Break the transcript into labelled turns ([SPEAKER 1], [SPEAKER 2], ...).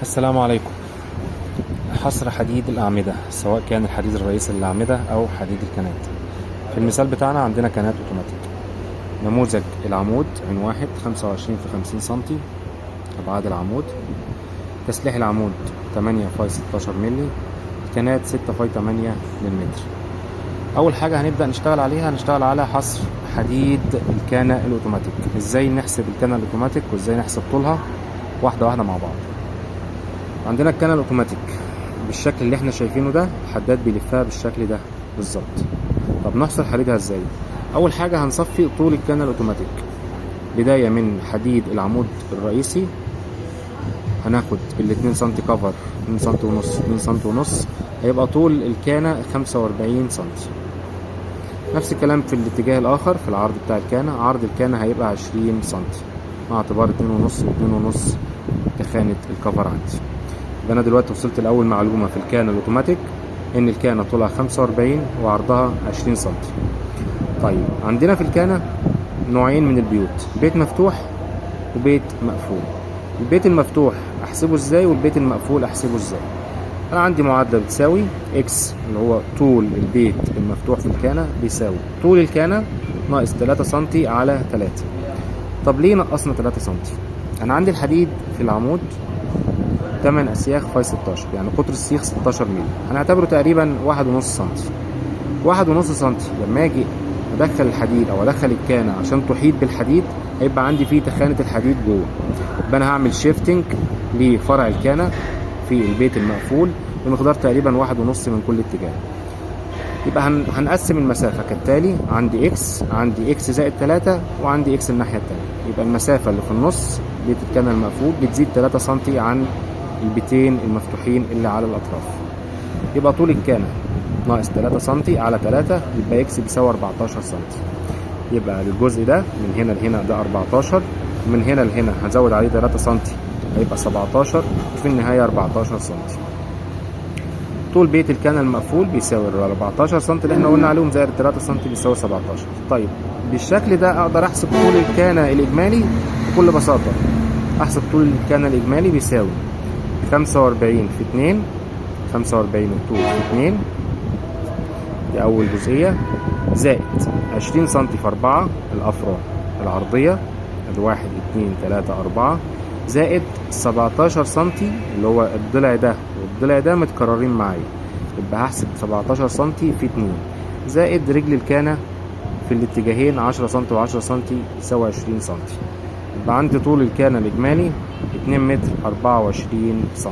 [SPEAKER 1] السلام عليكم. حصر حديد الأعمدة، سواء كان الحديد الرئيسي للأعمدة أو حديد الكنات. في المثال بتاعنا عندنا كنات أوتوماتيك. نموذج العمود عين واحد 25 في 50 سنتي أبعاد العمود. تسليح العمود 8 في 16 ملي. الكنات 6 في 8 للمتر. أول حاجة هنبدأ نشتغل عليها، هنشتغل على حصر حديد الكانة الأوتوماتيك. إزاي نحسب الكانة الأوتوماتيك وإزاي نحسب طولها واحدة واحدة مع بعض. عندنا الكانة الأوتوماتيك بالشكل اللي احنا شايفينه ده، الحداد بيلفها بالشكل ده بالظبط. طب نحصر حديدها ازاي؟ أول حاجة هنصفي طول الكانة الأوتوماتيك، بداية من حديد العمود الرئيسي. هناخد ال2 سم كفر، 2 سم ونص 2 سم ونص، هيبقى طول الكانة 45 سم. نفس الكلام في الاتجاه الآخر، في العرض بتاع الكانة، عرض الكانة هيبقى 20 سم مع اعتبار 2 ونص و2 ونص كخانة الكفر عندي. يبقى أنا دلوقتي وصلت لأول معلومة في الكانة الأوتوماتيك، إن الكانة طولها 45 وعرضها 20 سم. طيب عندنا في الكانة نوعين من البيوت، بيت مفتوح وبيت مقفول. البيت المفتوح أحسبه إزاي والبيت المقفول أحسبه إزاي؟ أنا عندي معادلة بتساوي إكس، اللي هو طول البيت المفتوح في الكانة، بيساوي طول الكانة ناقص 3 سم على 3. طب ليه نقصنا 3 سم؟ أنا عندي الحديد في العمود 8 أسياخ في 16، يعني قطر السيخ 16 مللي، هنعتبره تقريبا 1.5 سم. 1.5 سم لما أجي أدخل الحديد أو أدخل الكانة عشان تحيط بالحديد، هيبقى عندي فيه تخانة الحديد جوه. يبقى أنا هعمل شيفتنج لفرع الكانة في البيت المقفول بمقدار تقريبا 1.5 من كل اتجاه. يبقى هنقسم المسافة كالتالي، عندي إكس زائد 3 وعندي إكس الناحية التانية. يبقى المسافة اللي في النص بيت الكانة المقفول بتزيد 3 سم عن البيتين المفتوحين اللي على الأطراف. يبقى طول الكانة ناقص 3 سم على 3، يبقى إكس بيساوي 14 سم. يبقى الجزء ده من هنا لهنا ده 14، من هنا لهنا هنزود عليه 3 سم هيبقى 17، وفي النهاية 14 سم. طول بيت الكانة المقفول بيساوي 14 سم اللي احنا قلنا عليهم زائد 3 سم بيساوي 17. طيب بالشكل ده اقدر احسب طول الكانة الاجمالي بكل بساطة. احسب طول الكانة الاجمالي بيساوي 45 في 2، 45 الطول في 2، دي اول جزئية، زائد 20 سم في 4 الافرع العرضية، ادي 1 2 3 4، زائد 17 سم اللي هو الضلع ده والضلع ده متكررين معايا، يبقى هحسب 17 سم في 2، زائد رجل الكانة في الاتجاهين 10 سم و10 سم يساوي 20 سم. يبقى عندي طول الكانة الإجمالي 2 متر 24 سم.